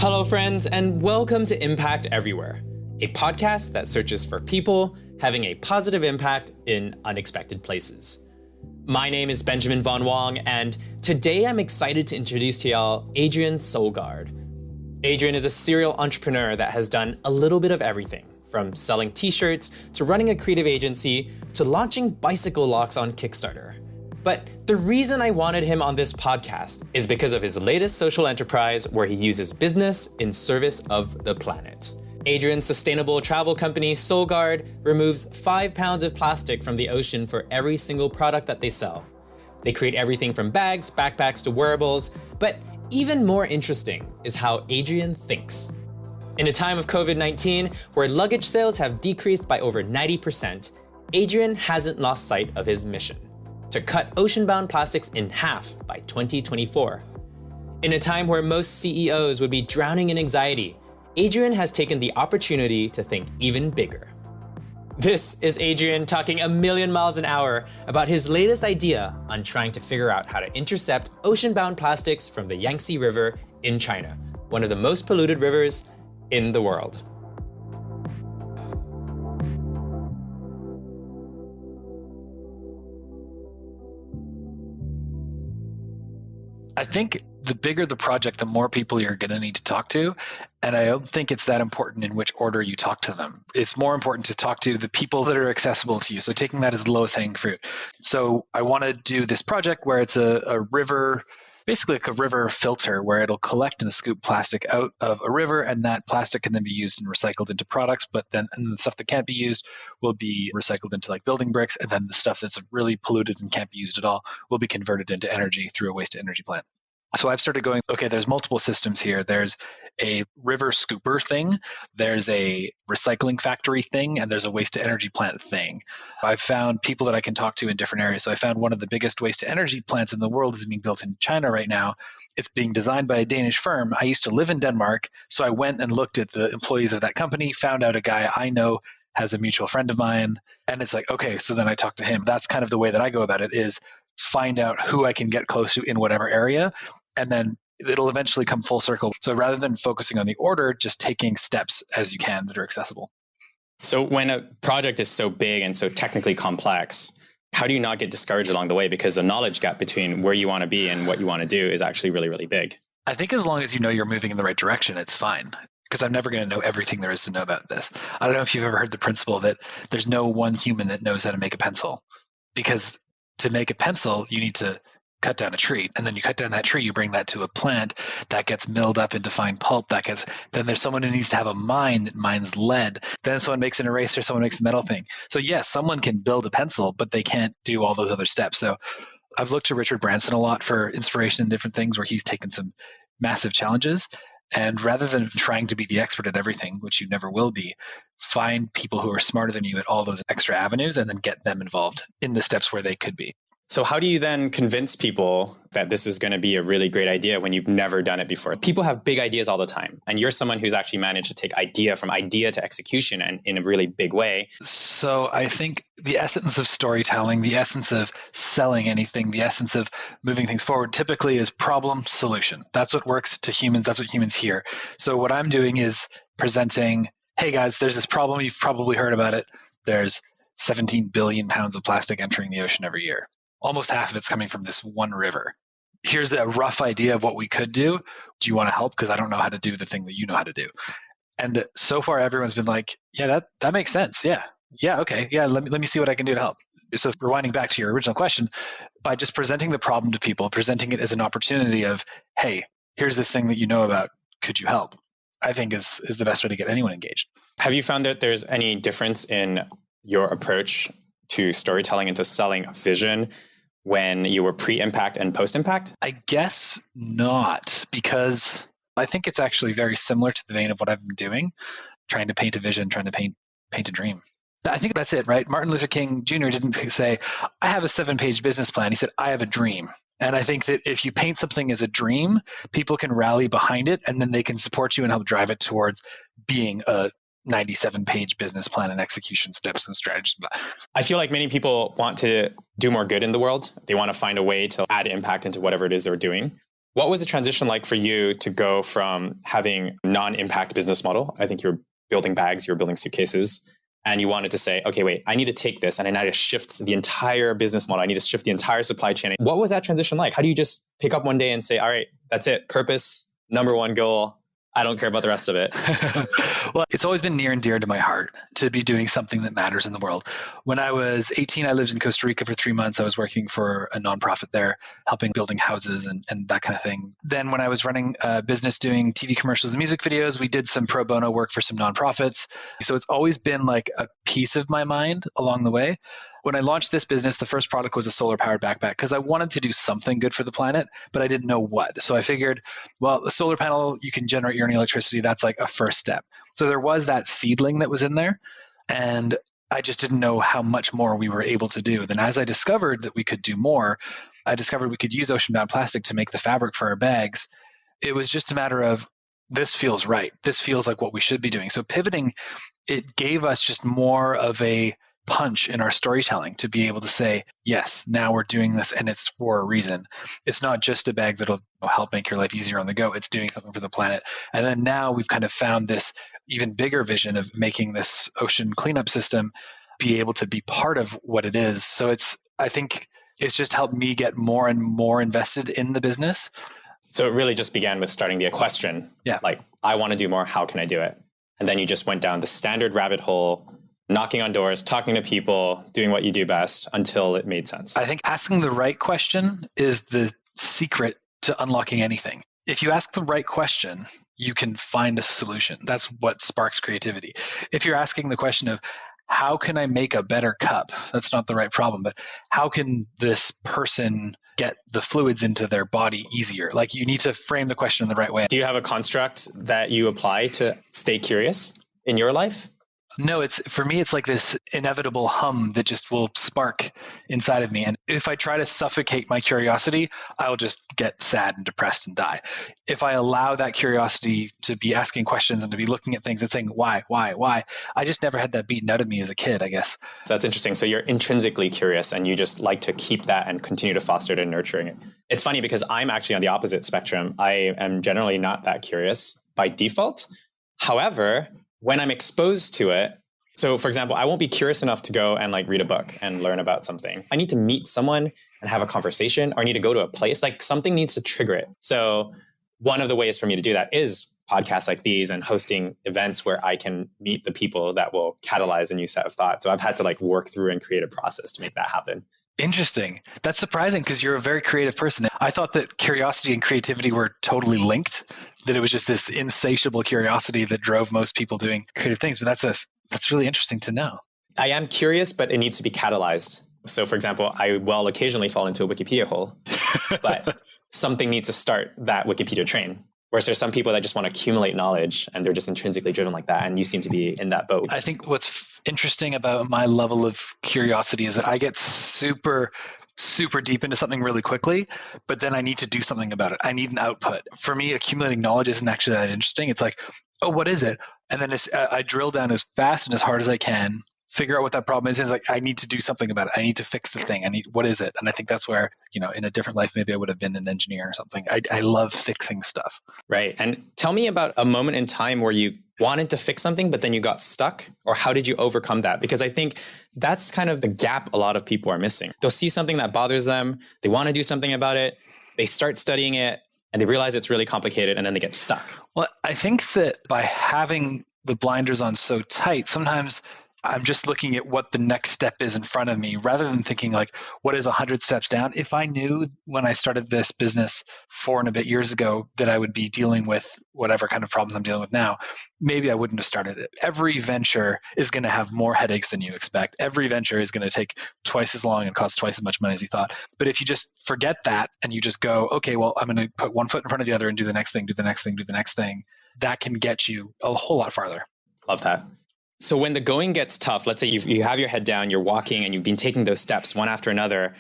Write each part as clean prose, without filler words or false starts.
Hello, friends, and welcome to Impact Everywhere, a podcast that searches for people having a positive impact in unexpected places. My name is Benjamin Von Wong, and today I'm excited to introduce to y'all Adrian Solgaard. Adrian is a serial entrepreneur that has done a little bit of everything, from selling t-shirts to running a creative agency to launching bicycle locks on Kickstarter. But the reason I wanted him on this podcast is because of his latest social enterprise where he uses business in service of the planet. Adrian's sustainable travel company, Solgaard, removes 5 pounds of plastic from the ocean for every single product that they sell. They create everything from bags, backpacks to wearables, but even more interesting is how Adrian thinks. In a time of COVID-19, where luggage sales have decreased by over 90%, Adrian hasn't lost sight of his mission: to cut ocean-bound plastics in half by 2024. In a time where most CEOs would be drowning in anxiety, Adrian has taken the opportunity to think even bigger. This is Adrian talking a million miles an hour about his latest idea on trying to figure out how to intercept ocean-bound plastics from the Yangtze River in China, one of the most polluted rivers in the world. I think the bigger the project, the more people you're going to need to talk to. And I don't think it's that important in which order you talk to them. It's more important to talk to the people that are accessible to you. So taking that as the lowest hanging fruit. So I want to do this project where it's a river, basically like a river filter, where it'll collect and scoop plastic out of a river, and that plastic can then be used and recycled into products. But then and the stuff that can't be used will be recycled into like building bricks. And then the stuff that's really polluted and can't be used at all will be converted into energy through a waste to energy plant. So I've started going, okay, there's multiple systems here. There's a river scooper thing, there's a recycling factory thing, and there's a waste to energy plant thing. I've found people that I can talk to in different areas. So I found one of the biggest waste to energy plants in the world is being built in China right now. It's being designed by a Danish firm. I used to live in Denmark, so I went and looked at the employees of that company, found out a guy I know has a mutual friend of mine, and it's like, okay, so then I talked to him. That's kind of the way that I go about it, is find out who I can get close to in whatever area, and then it'll eventually come full circle. So rather than focusing on the order, just taking steps as you can that are accessible. So when a project is so big and so technically complex, how do you not get discouraged along the way? Because the knowledge gap between where you want to be and what you want to do is actually really, really big. I think as long as you know you're moving in the right direction, it's fine. Because I'm never going to know everything there is to know about this. I don't know if you've ever heard the principle that there's no one human that knows how to make a pencil. Because to make a pencil, you need to cut down a tree, and then you cut down that tree, you bring that to a plant that gets milled up into fine pulp, then there's someone who needs to have a mine that mines lead, then someone makes an eraser, someone makes a metal thing. So yes, someone can build a pencil, but they can't do all those other steps. So I've looked to Richard Branson a lot for inspiration in different things where he's taken some massive challenges, and rather than trying to be the expert at everything, which you never will be, find people who are smarter than you at all those extra avenues and then get them involved in the steps where they could be. So how do you then convince people that this is going to be a really great idea when you've never done it before? People have big ideas all the time, and you're someone who's actually managed to take idea from idea to execution and in a really big way. So I think the essence of storytelling, the essence of selling anything, the essence of moving things forward typically is problem solution. That's what works to humans. That's what humans hear. So what I'm doing is presenting, hey guys, there's this problem. You've probably heard about it. There's 17 billion pounds of plastic entering the ocean every year. Almost half of it's coming from this one river. Here's a rough idea of what we could do. Do you want to help? Because I don't know how to do the thing that you know how to do. And so far, everyone's been like, yeah, that makes sense. Yeah, okay. Yeah, let me see what I can do to help. So rewinding back to your original question, by just presenting the problem to people, presenting it as an opportunity of, hey, here's this thing that you know about. Could you help? I think is the best way to get anyone engaged. Have you found that there's any difference in your approach to storytelling and to selling a vision when you were pre-impact and post-impact? I guess not, because I think it's actually very similar to the vein of what I've been doing, trying to paint a vision, trying to paint a dream. I think that's it, right? Martin Luther King Jr. didn't say, I have a 7-page business plan. He said, I have a dream. And I think that if you paint something as a dream, people can rally behind it, and then they can support you and help drive it towards being a 97-page business plan and execution steps and strategies. I feel like many people want to do more good in the world. They want to find a way to add impact into whatever it is they're doing. What was the transition like for you to go from having non-impact business model? I think you're building bags, you're building suitcases, and you wanted to say, okay, wait, I need to take this and I need to shift the entire business model. I need to shift the entire supply chain. What was that transition like? How do you just pick up one day and say, all right, that's it, purpose, number one goal, I don't care about the rest of it? Well, it's always been near and dear to my heart to be doing something that matters in the world. When I was 18, I lived in Costa Rica for 3 months. I was working for a nonprofit there, helping building houses and that kind of thing. Then when I was running a business doing TV commercials and music videos, we did some pro bono work for some nonprofits. So it's always been like a piece of my mind along the way. When I launched this business, the first product was a solar-powered backpack because I wanted to do something good for the planet, but I didn't know what. So I figured, well, a solar panel, you can generate your own electricity. That's like a first step. So there was that seedling that was in there, and I just didn't know how much more we were able to do. Then as I discovered that we could do more, I discovered we could use ocean-bound plastic to make the fabric for our bags. It was just a matter of, this feels right. This feels like what we should be doing. So pivoting, it gave us just more of a punch in our storytelling to be able to say, yes, now we're doing this and it's for a reason. It's not just a bag that'll help make your life easier on the go. It's doing something for the planet. And then now we've kind of found this even bigger vision of making this ocean cleanup system be able to be part of what it is. So I think it's just helped me get more and more invested in the business. So it really just began with starting the question. Yeah. Like, I want to do more. How can I do it? And then you just went down the standard rabbit hole, knocking on doors, talking to people, doing what you do best until it made sense. I think asking the right question is the secret to unlocking anything. If you ask the right question, you can find a solution. That's what sparks creativity. If you're asking the question of, how can I make a better cup? That's not the right problem, but how can this person get the fluids into their body easier? Like, you need to frame the question in the right way. Do you have a construct that you apply to stay curious in your life? No, for me, it's like this inevitable hum that just will spark inside of me. And if I try to suffocate my curiosity, I'll just get sad and depressed and die. If I allow that curiosity to be asking questions and to be looking at things and saying, why? I just never had that beaten out of me as a kid, I guess. That's interesting. So you're intrinsically curious and you just like to keep that and continue to foster it and nurturing it. It's funny because I'm actually on the opposite spectrum. I am generally not that curious by default. However, when I'm exposed to it, so for example, I won't be curious enough to go and like read a book and learn about something. I need to meet someone and have a conversation, or I need to go to a place, like something needs to trigger it. So one of the ways for me to do that is podcasts like these and hosting events where I can meet the people that will catalyze a new set of thoughts. So I've had to like work through and create a process to make that happen. Interesting. That's surprising because you're a very creative person. I thought that curiosity and creativity were totally linked, that it was just this insatiable curiosity that drove most people doing creative things. But that's really interesting to know. I am curious, but it needs to be catalyzed. So for example, I will occasionally fall into a Wikipedia hole, but something needs to start that Wikipedia train. Whereas there's some people that just want to accumulate knowledge and they're just intrinsically driven like that. And you seem to be in that boat. I think what's interesting about my level of curiosity is that I get super deep into something really quickly, but then I need to do something about it. I need an output. For me, accumulating knowledge isn't actually that interesting. It's like, oh, what is it? And then I drill down as fast and as hard as I can, figure out what that problem is. And it's like, I need to do something about it. I need to fix the thing. What is it? And I think that's where, in a different life, maybe I would have been an engineer or something. I love fixing stuff. Right. And tell me about a moment in time where you wanted to fix something, but then you got stuck, or how did you overcome that? Because I think that's kind of the gap a lot of people are missing. They'll see something that bothers them. They want to do something about it. They start studying it and they realize it's really complicated and then they get stuck. Well, I think that by having the blinders on so tight, sometimes I'm just looking at what the next step is in front of me rather than thinking like, what is 100 steps down? If I knew when I started this business 4 and a bit years ago that I would be dealing with whatever kind of problems I'm dealing with now, maybe I wouldn't have started it. Every venture is going to have more headaches than you expect. Every venture is going to take twice as long and cost twice as much money as you thought. But if you just forget that and you just go, okay, well, I'm going to put one foot in front of the other and do the next thing, that can get you a whole lot farther. Love that. So when the going gets tough, let's say you have your head down, you're walking and you've been taking those steps one after another,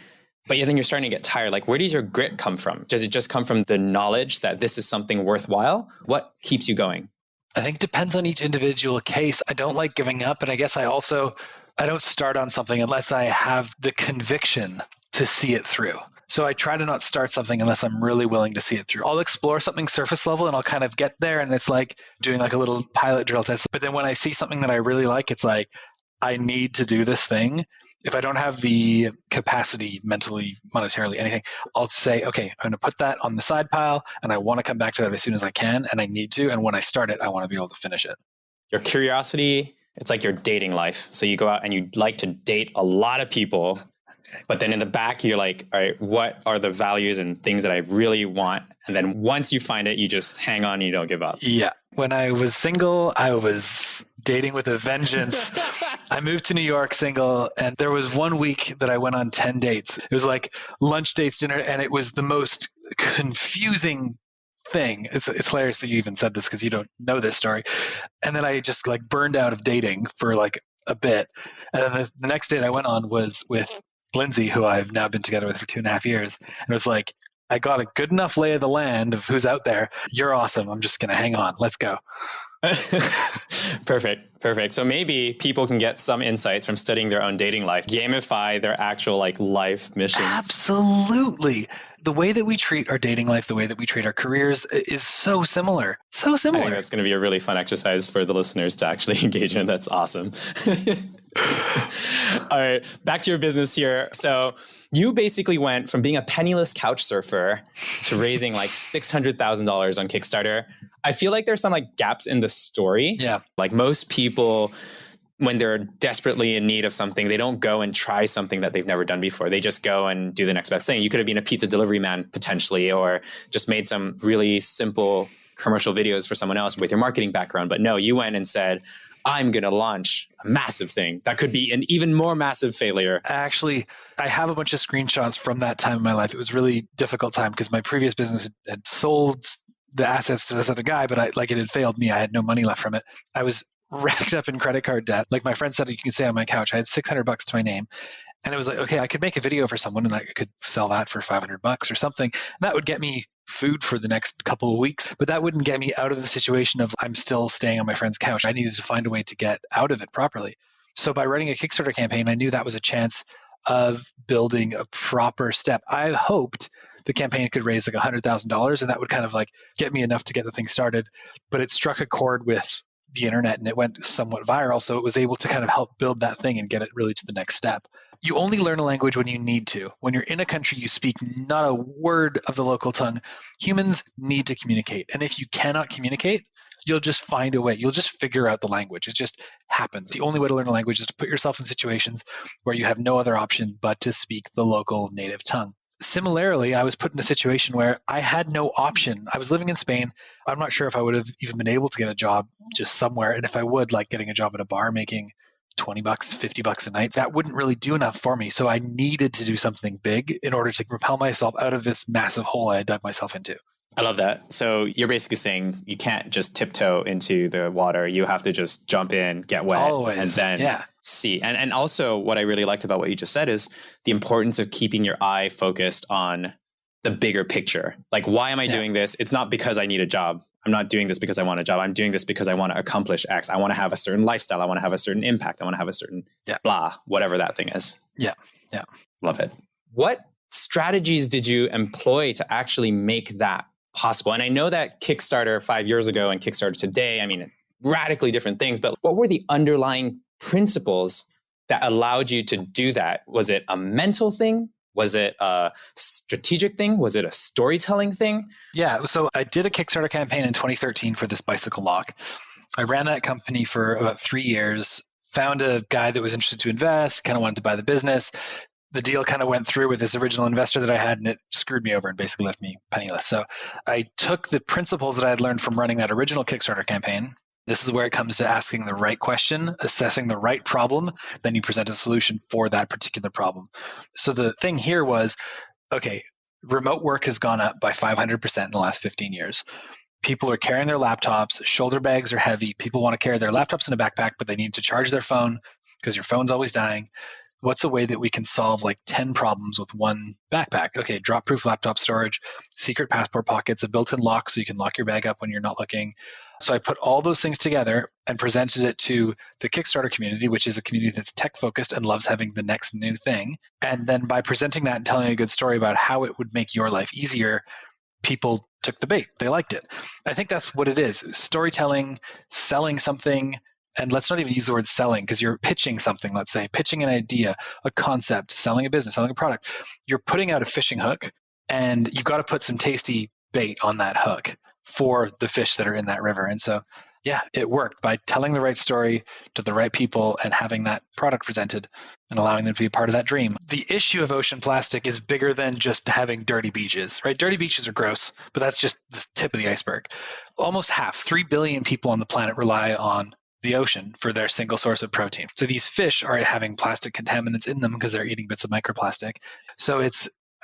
but then you're starting to get tired. Like, where does your grit come from? Does it just come from the knowledge that this is something worthwhile? What keeps you going? I think it depends on each individual case. I don't like giving up. And I guess I don't start on something unless I have the conviction to see it through. So I try to not start something unless I'm really willing to see it through. I'll explore something surface level and I'll kind of get there, and it's like doing like a little pilot drill test. But then when I see something that I really like, it's like, I need to do this thing. If I don't have the capacity mentally, monetarily, anything, I'll say, okay, I'm going to put that on the side pile and I want to come back to that as soon as I can, and I need to. And when I start it, I want to be able to finish it. Your curiosity, it's like your dating life. So you go out and you like to date a lot of people, but then in the back, you're like, all right, what are the values and things that I really want? And then once you find it, you just hang on and you don't give up. Yeah. When I was single, I was dating with a vengeance. I moved to New York single, and there was 1 week that I went on 10 dates. It was like lunch dates, dinner, and it was the most confusing thing. It's hilarious that you even said this because you don't know this story. And then I just like burned out of dating for like a bit. And then the next date I went on was with Lindsay, who I've now been together with for 2.5 years. And it was like, I got a good enough lay of the land of who's out there. You're awesome. I'm just going to hang on. Let's go. Perfect. So maybe people can get some insights from studying their own dating life, gamify their actual like life missions. Absolutely. The way that we treat our dating life, the way that we treat our careers is so similar. So similar. I think that's going to be a really fun exercise for the listeners to actually engage in. That's awesome. All right, back to your business here. So you basically went from being a penniless couch surfer to raising like $600,000 on Kickstarter. I feel like there's some like gaps in the story. Yeah. Like most people, when they're desperately in need of something, they don't go and try something that they've never done before. They just go and do the next best thing. You could have been a pizza delivery man potentially, or just made some really simple commercial videos for someone else with your marketing background. But no, you went and said, I'm going to launch a massive thing that could be an even more massive failure. Actually, I have a bunch of screenshots from that time in my life. It was a really difficult time because my previous business had sold the assets to this other guy, but it had failed me. I had no money left from it. I was racked up in credit card debt. Like my friend said, you can stay on my couch. I had $600 to my name. And it was like, okay, I could make a video for someone and I could sell that for $500 or something. And that would get me food for the next couple of weeks, but that wouldn't get me out of the situation of I'm still staying on my friend's couch. I needed to find a way to get out of it properly. So by running a Kickstarter campaign, I knew that was a chance of building a proper step. I hoped the campaign could raise like $100,000 and that would kind of like get me enough to get the thing started, but it struck a chord with the internet and it went somewhat viral. So it was able to kind of help build that thing and get it really to the next step. You only learn a language when you need to. When you're in a country, you speak not a word of the local tongue. Humans need to communicate. And if you cannot communicate, you'll just find a way. You'll just figure out the language. It just happens. The only way to learn a language is to put yourself in situations where you have no other option but to speak the local native tongue. Similarly, I was put in a situation where I had no option. I was living in Spain. I'm not sure if I would have even been able to get a job just somewhere. And if I would, like getting a job at a bar making $20, $50 a night, that wouldn't really do enough for me. So I needed to do something big in order to propel myself out of this massive hole I had dug myself into. I love that. So you're basically saying you can't just tiptoe into the water. You have to just jump in, get wet, Always. And then see. And also what I really liked about what you just said is the importance of keeping your eye focused on the bigger picture. Like, why am I doing this? It's not because I need a job. I'm not doing this because I want a job. I'm doing this because I want to accomplish X. I want to have a certain lifestyle. I want to have a certain impact. I want to have a certain blah, whatever that thing is. Yeah. Love it. What strategies did you employ to actually make that possible? And I know that Kickstarter 5 years ago and Kickstarter today, I mean, radically different things, but what were the underlying principles that allowed you to do that? Was it a mental thing? Was it a strategic thing? Was it a storytelling thing? Yeah. So I did a Kickstarter campaign in 2013 for this bicycle lock. I ran that company for about 3 years, found a guy that was interested to invest, kind of wanted to buy the business. The deal kind of went through with this original investor that I had, and it screwed me over and basically left me penniless. So I took the principles that I had learned from running that original Kickstarter campaign. This is where it comes to asking the right question, assessing the right problem, then you present a solution for that particular problem. So the thing here was, okay, remote work has gone up by 500% in the last 15 years. People are carrying their laptops, shoulder bags are heavy. People want to carry their laptops in a backpack, but they need to charge their phone because your phone's always dying. what's a way that we can solve like 10 problems with one backpack? Okay, drop-proof laptop storage, secret passport pockets, a built-in lock so you can lock your bag up when you're not looking. So I put all those things together and presented it to the Kickstarter community, which is a community that's tech-focused and loves having the next new thing. And then by presenting that and telling a good story about how it would make your life easier, people took the bait. They liked it. I think that's what it is. Storytelling, selling something, and let's not even use the word selling because you're pitching something, let's say, pitching an idea, a concept, selling a business, selling a product. You're putting out a fishing hook and you've got to put some tasty bait on that hook for the fish that are in that river. And so, yeah, it worked by telling the right story to the right people and having that product presented and allowing them to be a part of that dream. The issue of ocean plastic is bigger than just having dirty beaches, right? Dirty beaches are gross, but that's just the tip of the iceberg. Almost half, 3 billion people on the planet rely on the ocean for their single source of protein. So these fish are having plastic contaminants in them because they're eating bits of microplastic. So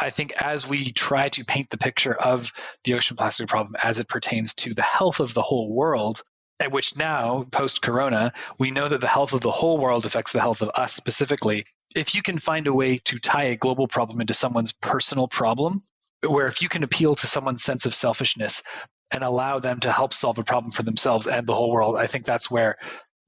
I think as we try to paint the picture of the ocean plastic problem as it pertains to the health of the whole world, at which now, post-corona, we know that the health of the whole world affects the health of us specifically. If you can find a way to tie a global problem into someone's personal problem, where if you can appeal to someone's sense of selfishness and allow them to help solve a problem for themselves and the whole world, I think that's where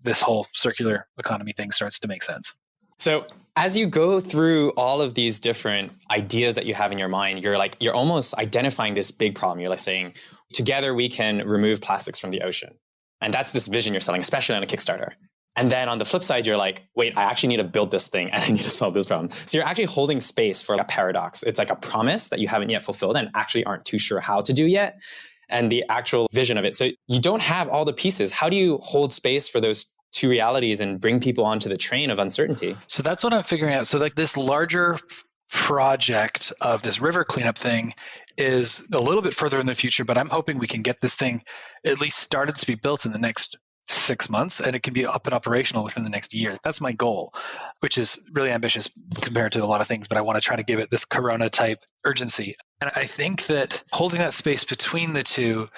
this whole circular economy thing starts to make sense. So as you go through all of these different ideas that you have in your mind, you're almost identifying this big problem. You're like saying, together we can remove plastics from the ocean. And that's this vision you're selling, especially on a Kickstarter. And then on the flip side, you're like, wait, I actually need to build this thing and I need to solve this problem. So you're actually holding space for a paradox. It's like a promise that you haven't yet fulfilled and actually aren't too sure how to do yet, and the actual vision of it. So you don't have all the pieces. How do you hold space for those two realities and bring people onto the train of uncertainty? So that's what I'm figuring out. So like this larger project of this river cleanup thing is a little bit further in the future, but I'm hoping we can get this thing at least started to be built in the next 6 months, and it can be up and operational within the next year. That's my goal, which is really ambitious compared to a lot of things, but I want to try to give it this Corona type urgency. And I think that holding that space between the two,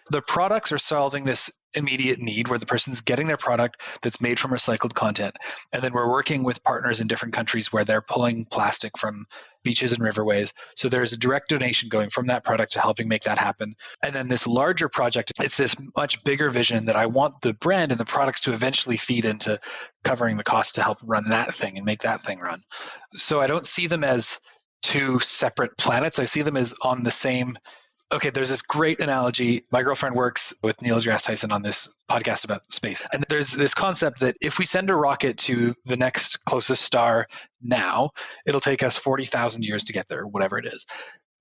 the products are solving this immediate need where the person's getting their product that's made from recycled content. And then we're working with partners in different countries where they're pulling plastic from beaches and riverways. So there's a direct donation going from that product to helping make that happen. And then this larger project, it's this much bigger vision that I want the brand and the products to eventually feed into covering the cost to help run that thing and make that thing run. So I don't see them as two separate planets. I see them as on the same. Okay, there's this great analogy. My girlfriend works with Neil deGrasse Tyson on this podcast about space. And there's this concept that if we send a rocket to the next closest star now, it'll take us 40,000 years to get there, whatever it is.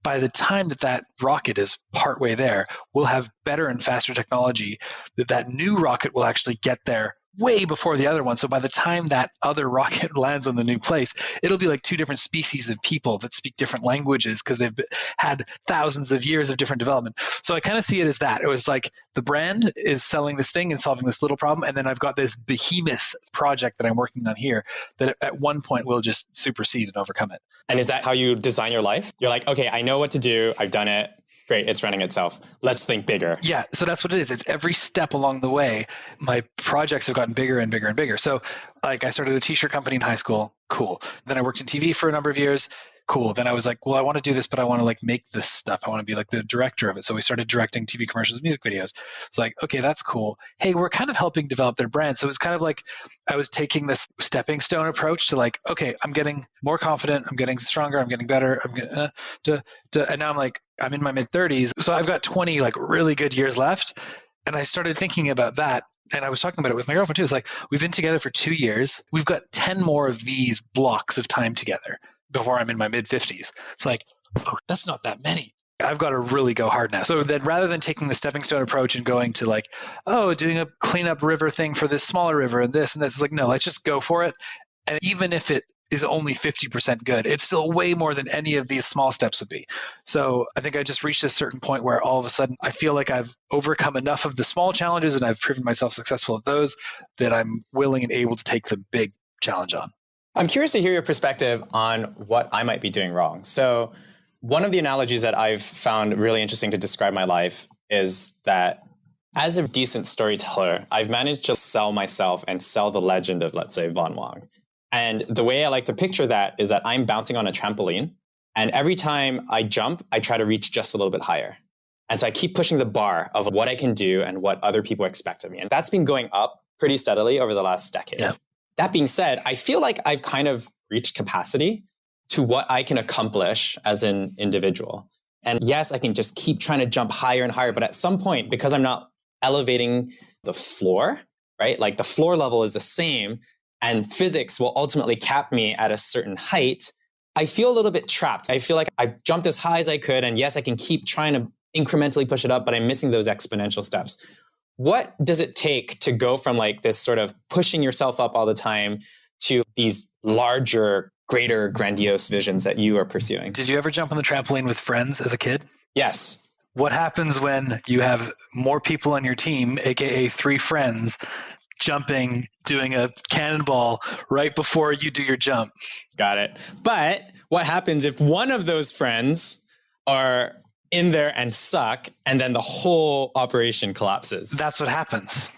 By the time that rocket is partway there, we'll have better and faster technology that new rocket will actually get there way before the other one. So by the time that other rocket lands on the new place, it'll be like two different species of people that speak different languages because they've had thousands of years of different development. So I kind of see it as that. It was like the brand is selling this thing and solving this little problem. And then I've got this behemoth project that I'm working on here that at one point will just supersede and overcome it. And is that how you design your life? You're like, okay, I know what to do. I've done it. Great, it's running itself. Let's think bigger. Yeah, so that's what it is. It's every step along the way. My projects have gotten bigger and bigger and bigger. So like I started a t-shirt company in high school. Cool. Then I worked in TV for a number of years. Cool. Then I was like, well, I want to do this, but I want to like make this stuff. I want to be like the director of it. So we started directing TV commercials, music videos. It's like, okay, that's cool. Hey, we're kind of helping develop their brand. So it was kind of like I was taking this stepping stone approach to like, okay, I'm getting more confident. I'm getting stronger. I'm getting better. I'm getting, and now I'm like, I'm in my mid 30s. So I've got 20 like really good years left. And I started thinking about that. And I was talking about it with my girlfriend too. It's like, we've been together for 2 years. We've got 10 more of these blocks of time together before I'm in my mid 50s. It's like, oh, that's not that many. I've got to really go hard now. So then rather than taking the stepping stone approach and going to like, oh, doing a cleanup river thing for this smaller river and this, it's like, no, let's just go for it. And even if it is only 50% good, it's still way more than any of these small steps would be. So I think I just reached a certain point where all of a sudden I feel like I've overcome enough of the small challenges and I've proven myself successful at those that I'm willing and able to take the big challenge on. I'm curious to hear your perspective on what I might be doing wrong. So one of the analogies that I've found really interesting to describe my life is that as a decent storyteller, I've managed to sell myself and sell the legend of, let's say, Von Wong. And the way I like to picture that is that I'm bouncing on a trampoline. And every time I jump, I try to reach just a little bit higher. And so I keep pushing the bar of what I can do and what other people expect of me. And that's been going up pretty steadily over the last decade. Yeah. That being said, I feel like I've kind of reached capacity to what I can accomplish as an individual. And yes, I can just keep trying to jump higher and higher. But at some point, because I'm not elevating the floor, right? Like the floor level is the same and physics will ultimately cap me at a certain height. I feel a little bit trapped. I feel like I've jumped as high as I could. And yes, I can keep trying to incrementally push it up, but I'm missing those exponential steps. What does it take to go from like this sort of pushing yourself up all the time to these larger, greater, grandiose visions that you are pursuing? Did you ever jump on the trampoline with friends as a kid? Yes. What happens when you have more people on your team, aka 3 friends, jumping, doing a cannonball right before you do your jump? Got it. But what happens if one of those friends are in there and suck, and then the whole operation collapses? That's what happens.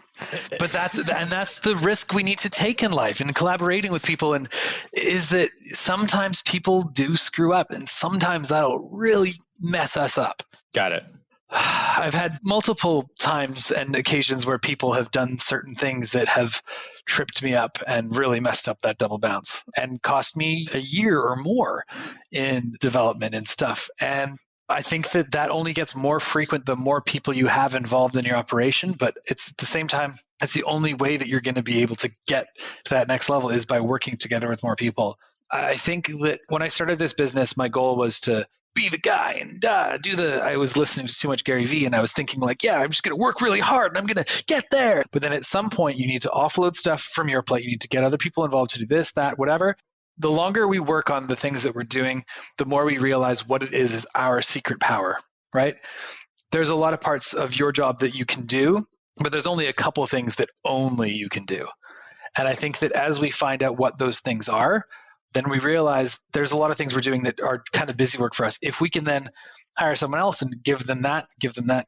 But that's the risk we need to take in life and collaborating with people, and is that sometimes people do screw up, and sometimes that'll really mess us up. Got it. I've had multiple times and occasions where people have done certain things that have tripped me up and really messed up that double bounce and cost me a year or more in development and stuff. And I think that only gets more frequent the more people you have involved in your operation, but it's at the same time, that's the only way that you're going to be able to get to that next level is by working together with more people. I think that when I started this business, my goal was to be the guy and I was listening to too much Gary Vee and I was thinking like, yeah, I'm just going to work really hard and I'm going to get there. But then at some point you need to offload stuff from your plate. You need to get other people involved to do this, that, whatever. The longer we work on the things that we're doing, the more we realize what it is our secret power, right? There's a lot of parts of your job that you can do, but there's only a couple of things that only you can do. And I think that as we find out what those things are, then we realize there's a lot of things we're doing that are kind of busy work for us. If we can then hire someone else and give them that,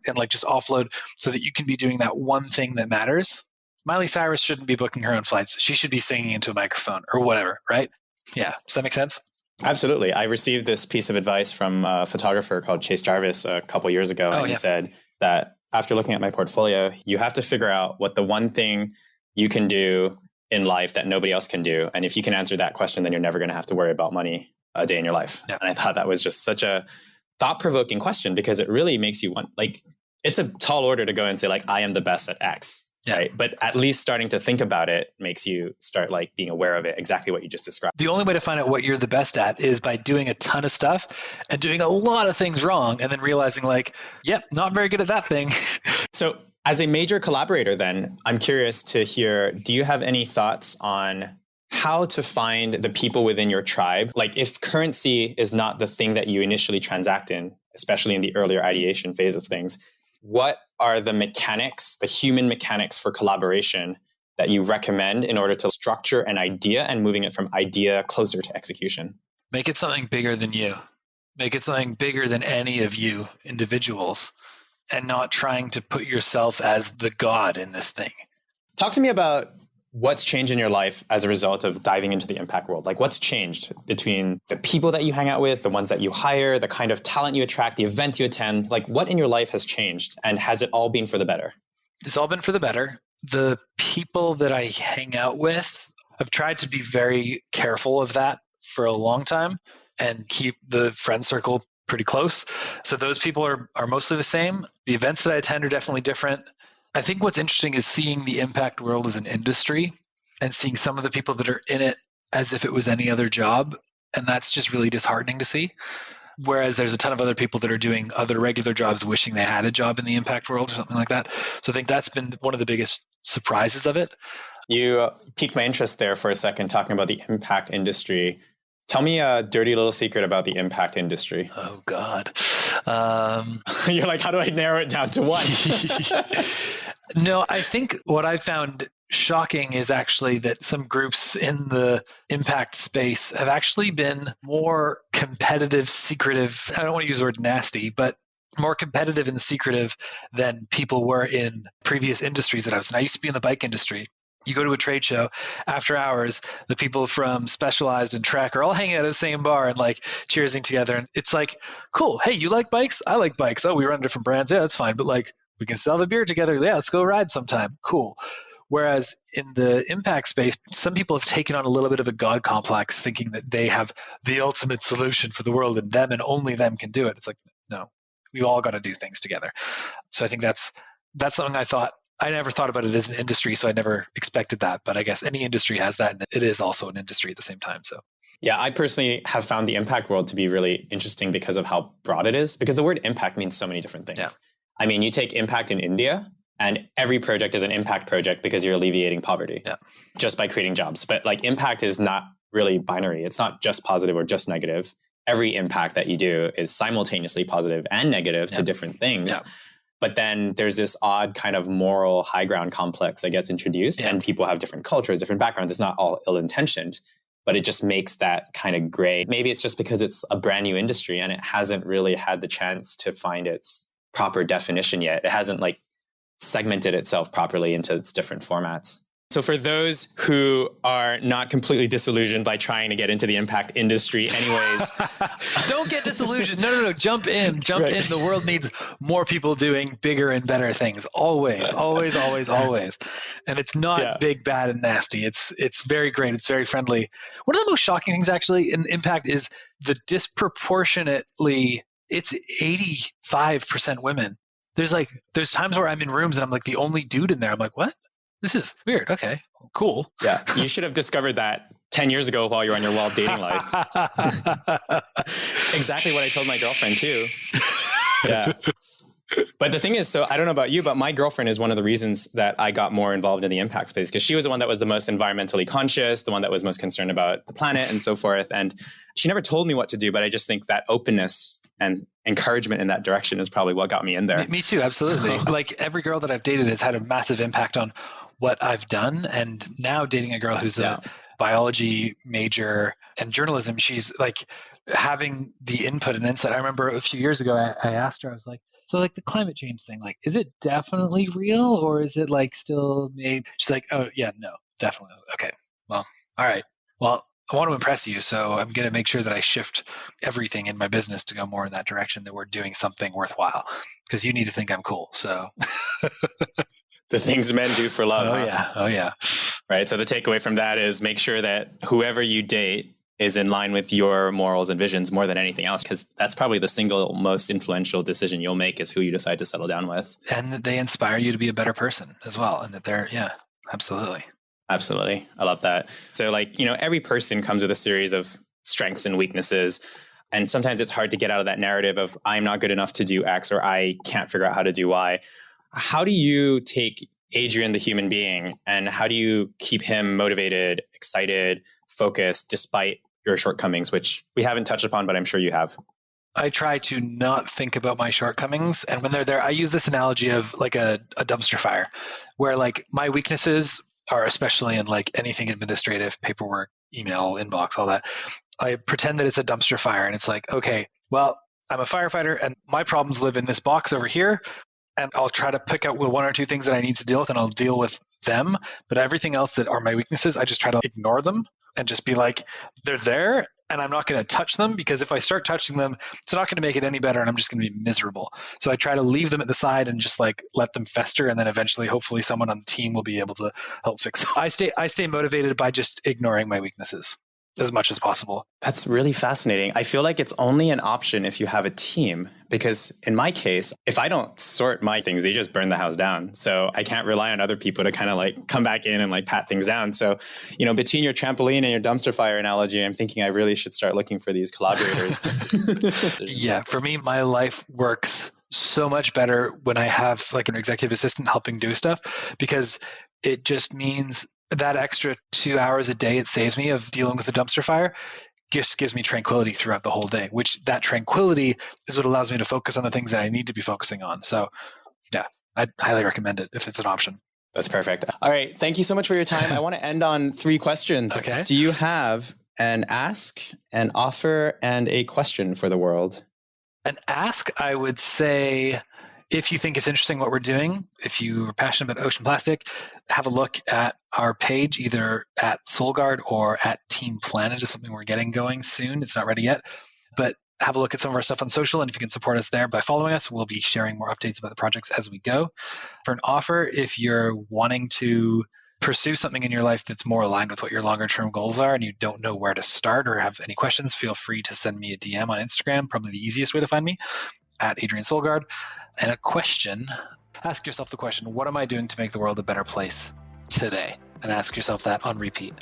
and like just offload so that you can be doing that one thing that matters. Miley Cyrus shouldn't be booking her own flights. She should be singing into a microphone or whatever, right? Yeah. Does that make sense? Absolutely. I received this piece of advice from a photographer called Chase Jarvis a couple years ago. And he said that after looking at my portfolio, you have to figure out what the one thing you can do in life that nobody else can do. And if you can answer that question, then you're never going to have to worry about money a day in your life. Yeah. And I thought that was just such a thought-provoking question because it really makes you want, like, it's a tall order to go and say, like, I am the best at X. Yeah. Right? But at least starting to think about it makes you start like being aware of it, exactly what you just described. The only way to find out what you're the best at is by doing a ton of stuff and doing a lot of things wrong and then realizing like, yep, not very good at that thing. So as a major collaborator then, I'm curious to hear, do you have any thoughts on how to find the people within your tribe? Like if currency is not the thing that you initially transact in, especially in the earlier ideation phase of things, what are the mechanics, the human mechanics for collaboration that you recommend in order to structure an idea and moving it from idea closer to execution? Make it something bigger than you. Make it something bigger than any of you individuals and not trying to put yourself as the god in this thing. Talk to me about what's changed in your life as a result of diving into the impact world. Like what's changed between the people that you hang out with, the ones that you hire, the kind of talent you attract, the events you attend? Like what in your life has changed and has it all been for the better? It's all been for the better. The people that I hang out with, I've tried to be very careful of that for a long time and keep the friend circle pretty close. So those people are mostly the same. The events that I attend are definitely different. I think what's interesting is seeing the impact world as an industry and seeing some of the people that are in it as if it was any other job. And that's just really disheartening to see. Whereas there's a ton of other people that are doing other regular jobs wishing they had a job in the impact world or something like that. So I think that's been one of the biggest surprises of it. You piqued my interest there for a second talking about the impact industry. Tell me a dirty little secret about the impact industry. Oh, God. You're like, how do I narrow it down to one? No, I think what I found shocking is actually that some groups in the impact space have actually been more competitive, secretive. I don't want to use the word nasty, but more competitive and secretive than people were in previous industries that I was in. I used to be in the bike industry. You go to a trade show after hours, the people from Specialized and Trek are all hanging out at the same bar and like cheersing together. And it's like, cool. Hey, you like bikes? I like bikes. Oh, we run different brands. Yeah, that's fine. But like, we can still have a beer together. Yeah, let's go ride sometime. Cool. Whereas in the impact space, some people have taken on a little bit of a God complex, thinking that they have the ultimate solution for the world and them and only them can do it. It's like, no, we've all got to do things together. So I think that's something I never thought about it as an industry, so I never expected that. But I guess any industry has that, and it is also an industry at the same time. So, yeah, I personally have found the impact world to be really interesting because of how broad it is. Because the word impact means so many different things. Yeah. I mean, you take impact in India, and every project is an impact project because you're alleviating poverty just by creating jobs. But like impact is not really binary. It's not just positive or just negative. Every impact that you do is simultaneously positive and negative to different things. Yeah. But then there's this odd kind of moral high ground complex that gets introduced, and people have different cultures, different backgrounds. It's not all ill-intentioned, but it just makes that kind of gray. Maybe it's just because it's a brand new industry and it hasn't really had the chance to find its proper definition yet. It hasn't like segmented itself properly into its different formats. So for those who are not completely disillusioned by trying to get into the impact industry anyways. Don't get disillusioned. No. Jump in. In. The world needs more people doing bigger and better things. Always. And it's not big, bad, and nasty. It's very great. It's very friendly. One of the most shocking things actually in impact is the disproportionately, it's 85% women. There's times where I'm in rooms and I'm like the only dude in there. I'm like, what? This is weird. Okay, cool. Yeah, you should have discovered that 10 years ago while you were on your wild dating life. Exactly what I told my girlfriend too. Yeah. But the thing is, so I don't know about you, but my girlfriend is one of the reasons that I got more involved in the impact space, because she was the one that was the most environmentally conscious, the one that was most concerned about the planet and so forth. And she never told me what to do, but I just think that openness and encouragement in that direction is probably what got me in there. Me too, absolutely. So, like every girl that I've dated has had a massive impact on what I've done. And now dating a girl who's a biology major and journalism, she's like having the input and insight. I remember a few years ago, I asked her, I was like, so like the climate change thing, like, is it definitely real or is it like still maybe? She's like, oh yeah, no, definitely. Okay, well, all right. Well, I want to impress you, so I'm going to make sure that I shift everything in my business to go more in that direction, that we're doing something worthwhile, because you need to think I'm cool. So the things men do for love. Oh yeah. Right. So the takeaway from that is make sure that whoever you date is in line with your morals and visions more than anything else, because that's probably the single most influential decision you'll make is who you decide to settle down with. And that they inspire you to be a better person as well. And that they're, absolutely. Absolutely. I love that. So like, every person comes with a series of strengths and weaknesses. And sometimes it's hard to get out of that narrative of I'm not good enough to do X or I can't figure out how to do Y. How do you take Adrian, the human being, and how do you keep him motivated, excited, focused, despite your shortcomings, which we haven't touched upon, but I'm sure you have? I try to not think about my shortcomings. And when they're there, I use this analogy of like a dumpster fire, where like my weaknesses are, especially in like anything administrative, paperwork, email, inbox, all that, I pretend that it's a dumpster fire. And it's like, okay, well, I'm a firefighter and my problems live in this box over here. And I'll try to pick out one or two things that I need to deal with and I'll deal with them. But everything else that are my weaknesses, I just try to ignore them and just be like, they're there and I'm not going to touch them, because if I start touching them, it's not going to make it any better and I'm just going to be miserable. So I try to leave them at the side and just like let them fester, and then eventually hopefully someone on the team will be able to help fix them. I stay motivated by just ignoring my weaknesses as much as possible. That's really fascinating. I feel like it's only an option if you have a team, because in my case, if I don't sort my things, they just burn the house down. So I can't rely on other people to kind of like come back in and like pat things down. So, between your trampoline and your dumpster fire analogy, I'm thinking I really should start looking for these collaborators. Yeah, for me, my life works so much better when I have like an executive assistant helping do stuff, because it just means that extra 2 hours a day it saves me of dealing with a dumpster fire just gives me tranquility throughout the whole day, which that tranquility is what allows me to focus on the things that I need to be focusing on. So yeah, I'd highly recommend it if it's an option. That's perfect. All right. Thank you so much for your time. I want to end on 3 questions. Okay. Do you have an ask, an offer, and a question for the world? An ask, I would say, If you think it's interesting what we're doing, if you are passionate about ocean plastic, have a look at our page, either at Solgaard or at Team Planet is something we're getting going soon. It's not ready yet, but have a look at some of our stuff on social. And if you can support us there by following us, we'll be sharing more updates about the projects as we go. For an offer, if you're wanting to pursue something in your life that's more aligned with what your longer term goals are and you don't know where to start or have any questions, feel free to send me a DM on Instagram, probably the easiest way to find me, at Adrian Solgaard. And a question, ask yourself the question, what am I doing to make the world a better place today? And ask yourself that on repeat.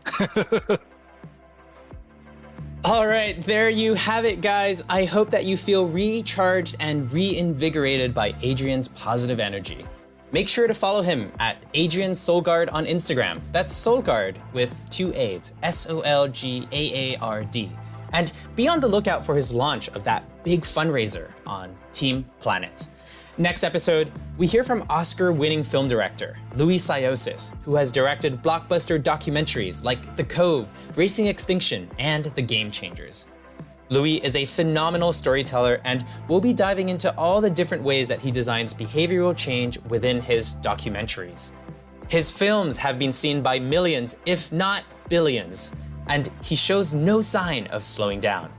All right, there you have it, guys. I hope that you feel recharged and reinvigorated by Adrian's positive energy. Make sure to follow him at Adrian Solgaard on Instagram. That's Solgaard with 2 A's, Solgaard. And be on the lookout for his launch of that big fundraiser on Team Planet. Next episode, we hear from Oscar-winning film director Louis Siosis, who has directed blockbuster documentaries like The Cove, Racing Extinction, and The Game Changers. Louis is a phenomenal storyteller, and we'll be diving into all the different ways that he designs behavioral change within his documentaries. His films have been seen by millions, if not billions, and he shows no sign of slowing down.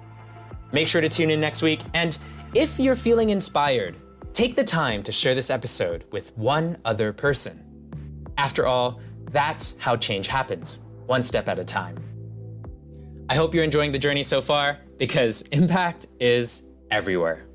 Make sure to tune in next week, and if you're feeling inspired, take the time to share this episode with one other person. After all, that's how change happens, one step at a time. I hope you're enjoying the journey so far, because impact is everywhere.